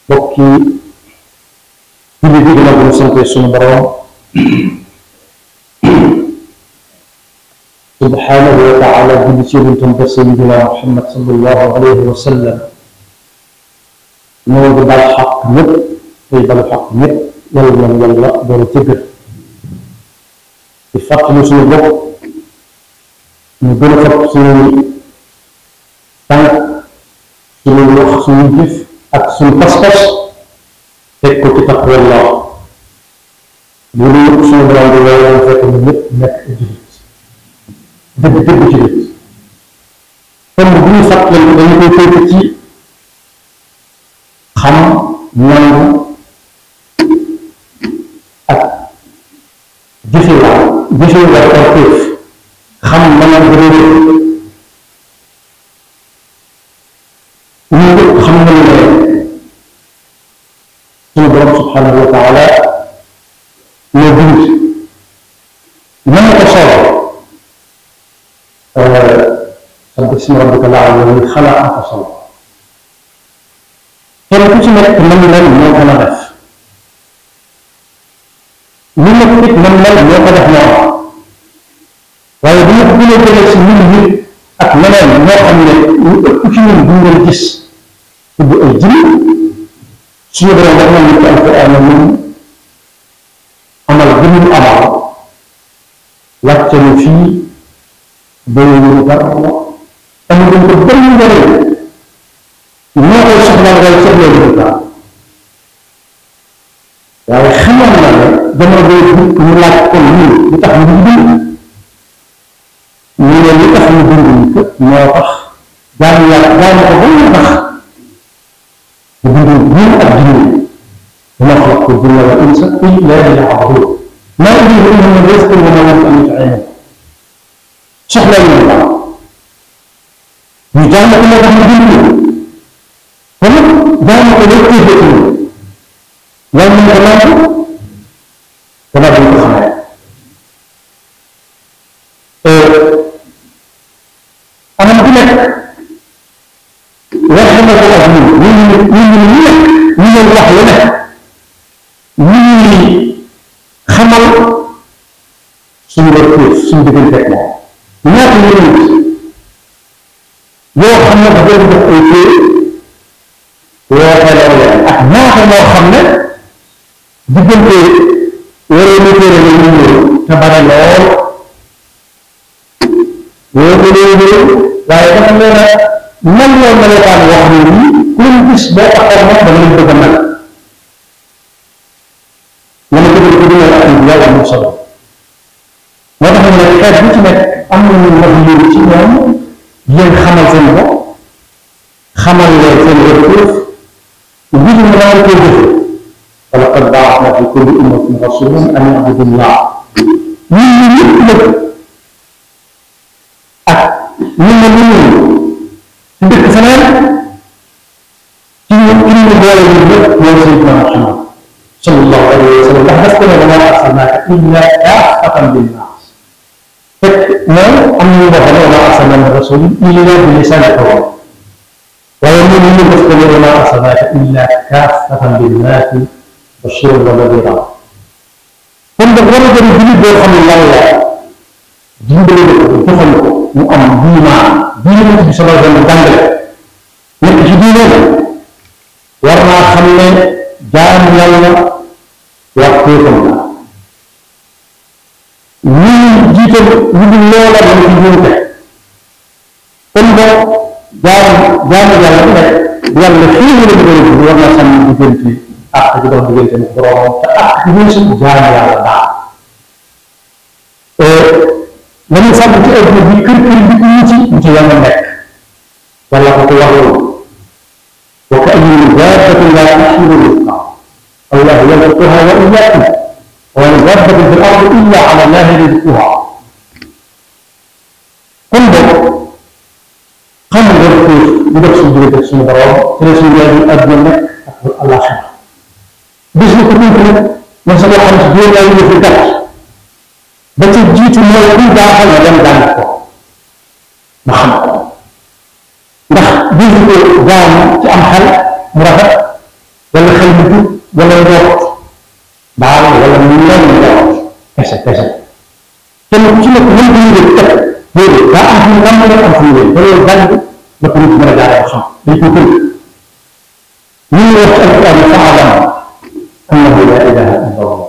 bokki julli bi gën a gën sante suñu borom subhanahu wa taala julli ci yonentam ba sayyidina Muhammad sallallahu alayhi wa sallam ñoo ngi bal xaq ñëpp tey balu xaq ñëpp yàlla na yàlla doon jëggal di fàttali suñu bopp ñu gën a fab suñu tànk suñu wax suñu jëf ak suñu pas-pas teg ko ci taqwallah bu ñu yëpp suñu borom di wéyal fekk ñu ñëpp nekk ay jullit dëgg dëgg jullit kon bu ñu fàttali dañu koy tënk ci xam nangu ak jëfe la ak téef xam nangu gën ñu xam nañu ne suñu borom subhanahu wa taala moo bind na ko solo sabbi ismi rabbika al-a'la xalaqa fa sawwa kenn ku ci nekk nam mel moo ko la def lu nekk it nam mel moo ko def noonu waaye bu ñu ko gën a jëlee si ñun nit ak leneen moo xam ne ñu ëpp ci ñun bu ngeen gis tudd ay jinn suñu borom wax na ñu ci alquran ñun amal gënu amal wàcce ñu fii doyul dara amul ko benn njëriñ ñoo koy soxla ngay soxla lu dara waaye xamoon na ne jamono boobu ñu laaj ko lii lu tax ñu dund ñu ne li tax ñu dund ñu ko moo tax jaamu yàlla jaamu ko ba mu tax ñu dund ñun ak jinne وما خلقت الجن والانس الا ليعبدون ما اريد منهم من رزق وما اريد ان يطعمون soxla ñu dara ñu jaamu ko moo tax ñu dund kon jaamu ko lépp koy dëkk waaye ñu ko laaj dama duñ ko xamee anam bu nekk wax na ko ak ñun ñu leen wax lu nekk ñu ñuy xamal suñu rëcc suñu diggante ak moom ñaata yonent yoo xam ne dafa def ay téere yoo xeloo leen ak ñaata moo xam ne diggante waree ñu téere la ñu ñëw te bare lool yoo ko léegi waaye dafa mel ne man loo melokaan wax ne nii ku leen gis boo taxaw moom dama leen bëgg a mel ma ne ko dina ak yàlla mu solo moo tax ne xeet bu ci nekk am nañu mag yéen ci ñoom yéen xamal seen bopp xamal leen seen retour ngir ñu mën koo jëfe wala qad ba'athna fi kulli ummatin rasulan an ya'budu llah ñun ñu ñëpp nag ak ñu ne ñu ci dëkk feneen ci ñu indi boole ñu ñëpp mooy Seydina Muhammad sallallahu alayhi wa sallam ndax daf ko ne wa maa arsalnaaka illa kaafatan linnaas fekk moom am nañu wax ne wa maa arsalnaa min rasuulin illaa bi lisaani qawmihi waaye ñun ñu def ko ne wa maa arsalnaaka illaa kaafatan linnaasi bashiiran wa nadiiran kon nag war a jëri jullit boo xam ne yàlla dimbali ko joxal ko mu am diine bi sallallahu alayhi wa sallam jàngale nekk ci diine war naa xam ne jaamu yàlla wax téefam la ñun jiital ñu dul loola dañ ci juumte kon boo jaamu yàlla bu nekk yàlla fii mu la diggante war na xam diggante ak ji dox diggante mu borom te ak ci ñun suñu jaamu yàlla daal nañu sàmm ci adduna bi kër kër bi ñu ci yàlla nekk yàlla ko waxee wa ka'ayyin min daabbatin laa tahmilu rizqaha الله يرزقها وإياكم وما دابة في الأرض إلا على الله رزقها kon boog xam nga lu def suñu diggante suñu borom te ne suñu yaay bi àdduna nekk ak àllaaxira bis ni ko tënk nag man sama xam si juróom yaay yi fi gàtt ba ca jiitu mooy kuy jaaxal nga dem jàng ko ma xam ko ndax bis ko jaam ci am xel mu rafet wala jub wala njort daal wala mu leen njort kese kese kenn ku ci nekk mën ko yëg teg déedéet daa am fu mu tàmbalee am fu mu yëg te loolu jàng dafa nit mën a jaaree xam dañ ko tënk ñu ngi wax ci alquran fa'lam annahu la ilaha illa allah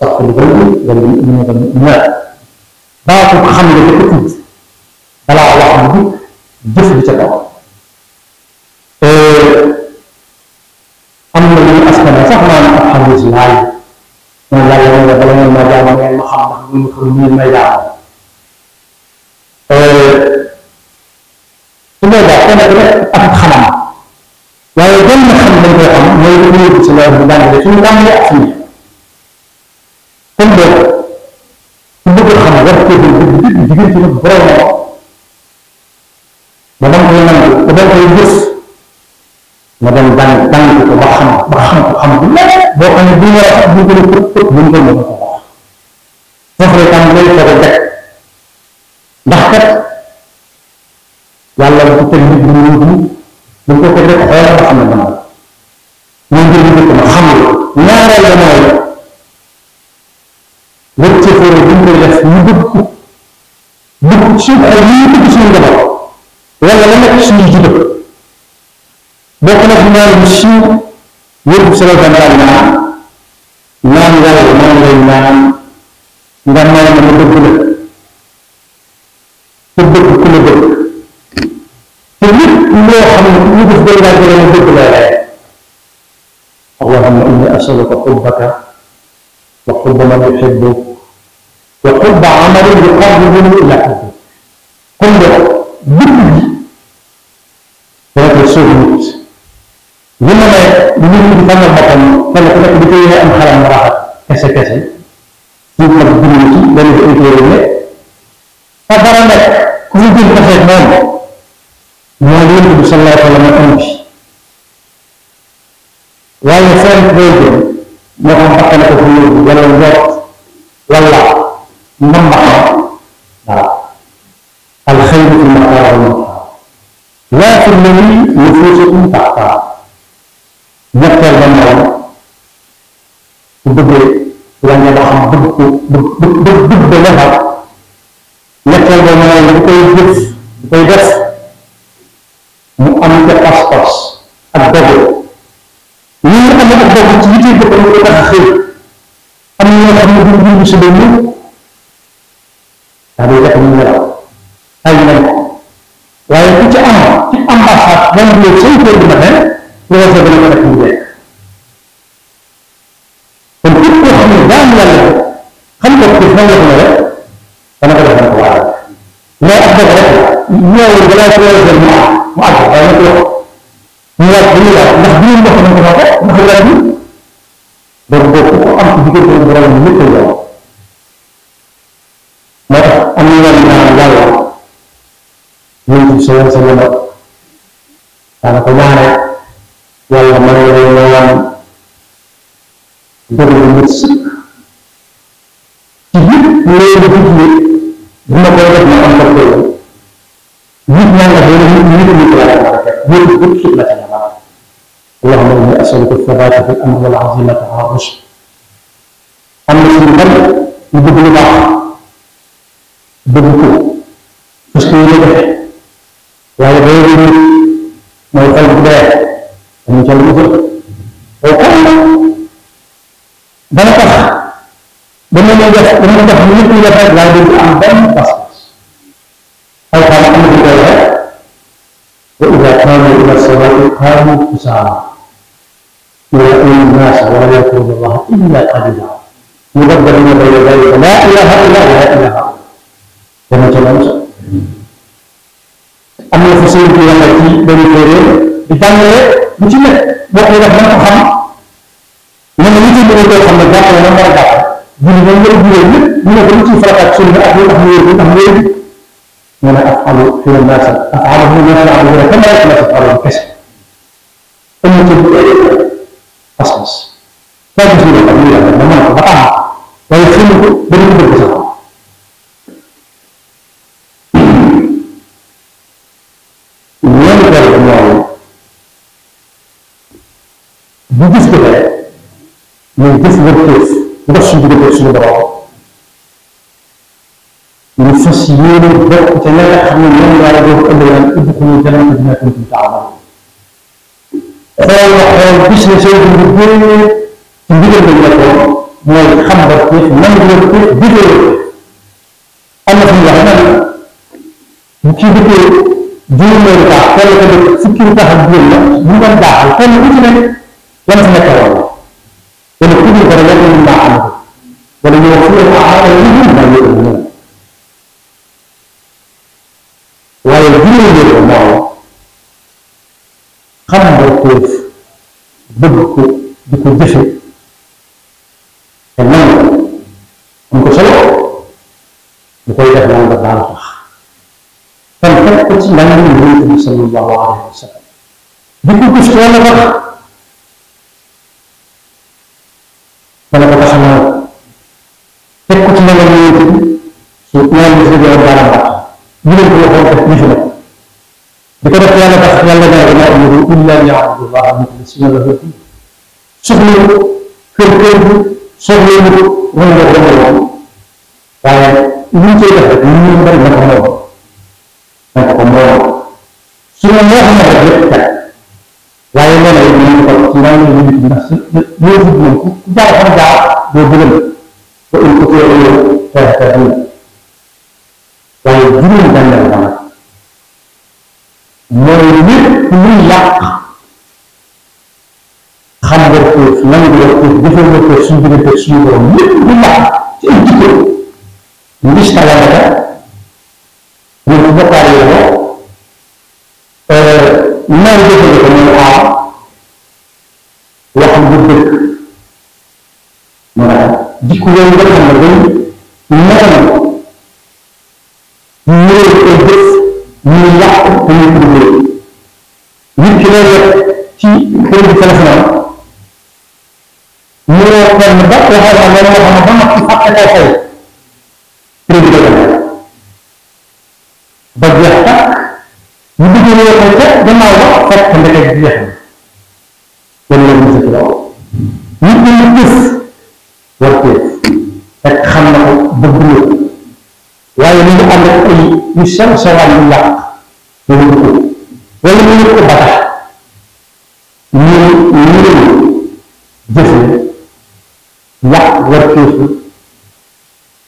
astaghfiru rabbi wa lil mu'minina wal mu'minat baatu xam nga dafa tudd balaa wax bi jëf bi ca kaw am na lu ñu askan sax naan ab xadis laay man laay yow nga bala ngeen ma jaamu ngeen ma xam ndax ñu ko ñu may jaamu su boobaa kenn ku nekk ak xamam waaye benn xam dañ koy xam mooy lu ñu ci loolu bu jàngale suñu tàmbalee ak suñu kon boog ku bëgg xam war ko dëgg diggante nag borom ba dama koy nangu ba dama koy gis ma dem jàng ko ba xam ko xam bu nekk boo xam ne bu ñu war a sax bu ñu ko tëpp bu ñu ko mën a ko wax foofu la tam lay soog a teg ndax kat yàlla bu teg nit ñi ñu bu ko teg rek xoolal ba xam ne dama ñu ngir ñu ko ma xam la ñaareel la mooy wëcc fóore bu ñu koy def ñu bëgg ko bëgg suñu xel ñu bëgg suñu njaboot wala la nekk suñu jidëp bokk na fi ñaan bu siiw yëpp solo daal naan yàlla maa ngi lay naan nga may ma ma dëgg la te dëgg ku la dëgg te lépp loo xam ne ñu def day laaj la dëgg la rek allahumma inni asaluka xubbaka wa xubba man yuhibbuk wa xubba amalin yuqarribuni ila xubbik kon de dëgg bi dana ko sóobu nit li ma ne nit ñi di tànnal boppam kenn ku nekk di ko yéene am xalam rafet kese kese suuf nag dund ci benn bi intérêt ne fa dara nekk ku fi jël kese moom mooy yonent bi sallallahu alayhi wa sallam am bi waaye seen koy jël moo xam bakk na ko fi yóbbu wala njort wala mbambax dara alxayru fi maxtaar wal muxtaar laa fi ladi nufuusukum taxtaar ñetteel ba mooy ku bëggee wàññi ba xam bëgg ko bëgg ba defar ñetteel ba mooy bu koy jëf bu koy def mu am ca pas-pas ak dogu ñi nga xam ne ak dogu ci yitee boppam ko tax a xëy am na ñoo xam ne duñ dund si ba ñu daa day fekk ñu nelaw ay nañ ko waaye ku ci am ci ambassade même bu lee 5 heures du matin loolu sa gën a nekk ñu nekk kon képp koo xam ne daan yàlla xam nga ko fan la ko rek dana ko defal ko waral mais ak dëgg rek ñëw balaa ko war a mu àgg waaye nag yow ñu laaj bu ñu laaj ndax bu ñu ndox nañ ko fa ko ndax laaj bi donc boobu ko am ci diggante borom lépp yow moo tax am na yoon naan yàlla ñun ci sa yoon sa yoon daana ko ñaare yàlla man lay ñaan bëri na nit sëkk ci lépp loolu digle bu ma koy def ma am ko koy nit ñaa nga doon nit la war a def ñëpp bëpp sut la ca ñaar allahumma inni as'aluka thabata fi al-amri wal azimata ala rushd am na suñu bari ñu bëgg lu baax bëgg ko parce que ñu defee waaye day nit mooy xel bu dee dañu ca lu jël oo kan dana tax dama lay def dama def lu nit ñi def rek waaye dañu am benn pas-pas aw xam am na koy rek wa ida kaanu ila salaati qaamu kusaala yuraa'uuna nnaasa wa laa yadkuruuna allaha illa qalila mudabbarina bayna dalika laa ilaha illa huwa la ilaha dama ca lu am na fa sëñ bi yàlla ci benn téere di jàngale bu ci nekk boo koy def danga ko xam man na nit ñi koy xam ne jàppale na war a jàpp julli ba ngeen jullee lépp ñu ne ko lu ci farataat sunna ak lu tax mu wér tax mu wér mu ne afalu fi naas afalu fi naas afalu rek kama rek la sa faru kese am na ci pas-pas saa gis ñu xam ñu yàlla man ko ba tax waaye xëy ko dañu ko bëgg sax ñoom dal mooy bu gis ko rek ñun gis nga teef ndox suñu diggante suñu borom ñu fas yéene bokk ca ña nga xam ne ñoom yàlla doo ko ëllëgal ubbi ko ñu jëlee dina kuntum taalamuun xool gis ne seen dund génn ci ndigal lañ nekkoon mooy xam ba teef nangu la teef digal am na fi ñu wax nag bu kii dëkkee juróomeelu tax kenn ko def fukki tax ak juróom la mu doon jaaxal kenn ku ci nekk lan fa nekk woon wala ku ñu dara yàlla ñu baax wala ñoo fu leen amal ñu ñu ba ñu ñu waaye juróomeelu ko mooy xam nga teef bëgg ko di ko jëfe te nangu am ko solo ñu koy def nangu daal tax kon fekk ko ci njàngale Yonent bi sallallahu alayhi wa sallam di ko gis wala wax dana ko tax a ñëw fekk ko ci njàngale Yonent bi su ñaan gis nga yow daal baax ñu leen ko waxoon def ñu fi nekk di ko def yàlla tax yàlla nee na maa umiru illa liya'budullaha mukhlisina lahu din soxla kër kër bi soxla ñu ko wala nga ko waaye li ñu koy def rek ñu ñu bari na ko moom naka ko moom su ma moo xam ne rek lépp kat waaye nee na ñu ko ci wàllu nit ñi ndax loo fi moom ku jaar xam jaar doo gëlëm ba il ko teel a tahtadun waaye juróom jàngal la nag mooy lépp luy yàq xam nga ko nan nga ko defal nga ko suñu diggante suñu borom lépp lu yàq ci ay jikko ngis talaka ñu ko bokkaale la nan defal ko mooy aar wax bu dëkk mooy jikko yooyu nga xam ne dañ naan ñëw ko def ñu yàq te ñu ko def nit ki lay def ci kër gi téléphone ñu kenn ba waxal na loolu moo xam ne ba ma ci fàtte koo fay crédit de ba jeex takk ñu duggee ñëw ko ca gannaaw ba fekk ndeke jeex na loolu la ñu ci loolu nit ñi ñu gis wartee fekk xam na ko bëgg na waaye ñu ngi ànd ak ay yu sew sewaan yu yàq loolu ko wala ñu ko batax ñu jëfe yàq warteefu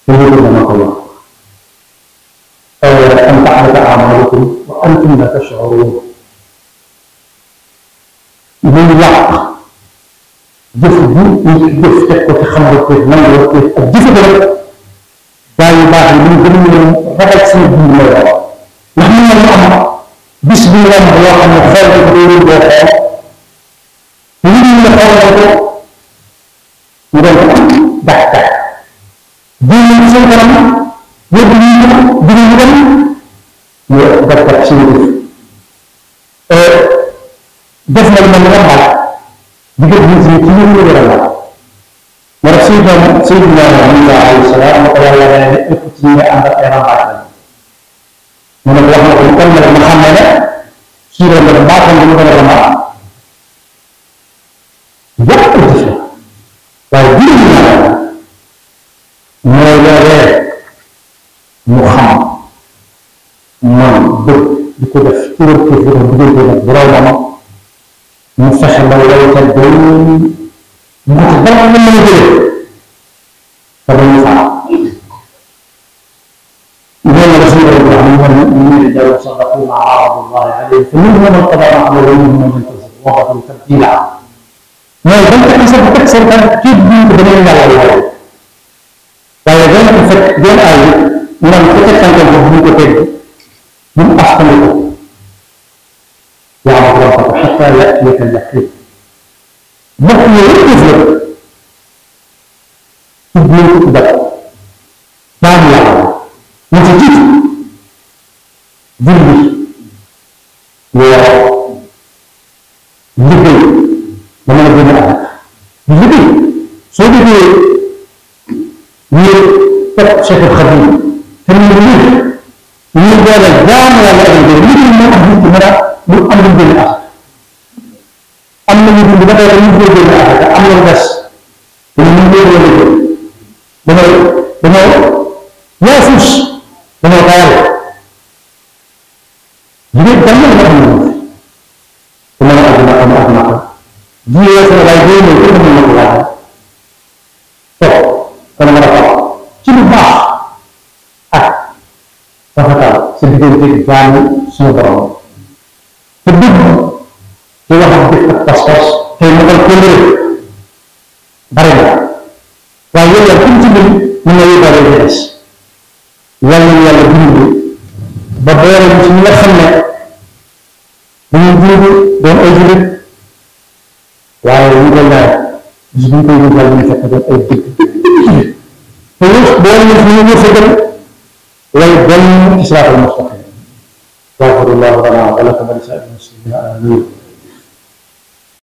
te loolu dana ko wax an taxbata a'maalukum wa antum la tash'uruun ñu yàq jëf bu ñu jëf teg ko ci xam warteef nan warteef ak jëfe ko rek gaa yu baax yi ñu gën leen ragal seen dund lay wax ndax mën na ñu am bis bu ñu wax yoo xam ne xool ko doo boo xool li ñu la xoolal ko ñu doon ko am dàq jéem seen kanam yóbbu ñu ko dina ñu dem ñu dàq seen def na lu mel ne baax diggante nit ñi ci ñu ñu gën a moo tax Seydina Muusaa alayhi salaam moo ko yàlla ne ëpp ci ñi nga ànd ak ay rambaaj mu ne ko wax na ko kon nag ma xam ne ne kii la nga baaxoon nga mu gën a rambaaj yàq ko jëf la waaye juróomi ñaar mooy loolee mu xam man bëgg di ko def ci wër kii fi diggante nag boromam mu fexe ba waykat doon mu ko dara mën na jëlee te dañu faa loolu la suñu borom wax ne ñu jaru sadaqu ma aaradu llahi alayhi fa minhum man qada nahbahu wa minhum man yantazir wa qadaru tabdila mooy dañ ko isa bu teg seen kanam kii bi ko dana yàlla yàlla waaye dañ ko fekk benn ay ñu naan ko teg tànkam ko bu ko teg bu mu askane ko yaa ma ko xatta yatiyaka al-yaqin bokk yooyu yëpp la tuddee ko def jaamu yàlla mu ci jiitu julli woor liggéey ba mën a génn àdduna liggéey soo déggee ñu teg Cheikh Khadim te ñu boole jaamu yàlla ak liggéey liggéey moo tax nit ki mën a lu am lu génn àdduna am na ñu dund ba tey dañuy koy génne Afrique am na lu des dañu ñu koy liggéey dañoo yaafus dañoo tayal jigéen kan la nga xam ne te mën a àdduna am àdduna ko jigéen Sénégal boo ñëw ko mën na ko laaj toog kon mën a taxaw ci lu baax ak rafetal sa diggante jaamu suñu borom te dëgg ci wax ak dëgg ak pas-pas tey matal kóllëre bari na waaye yooyu yàlla kum ci lim mën na yóbbaale ci des yàlla na yàlla dimbali ba boole ci ñi nga xam ne dañuy dund doon ay jullit waaye ñu koy laaj bis bu ñu koy yóbbaale ñu fekk doon ay dëgg te boole ñu ñu wërsëgal way benn ci siraatal mustaqim. Allahu lana wa lakum wa li saa'iril muslimina amiin.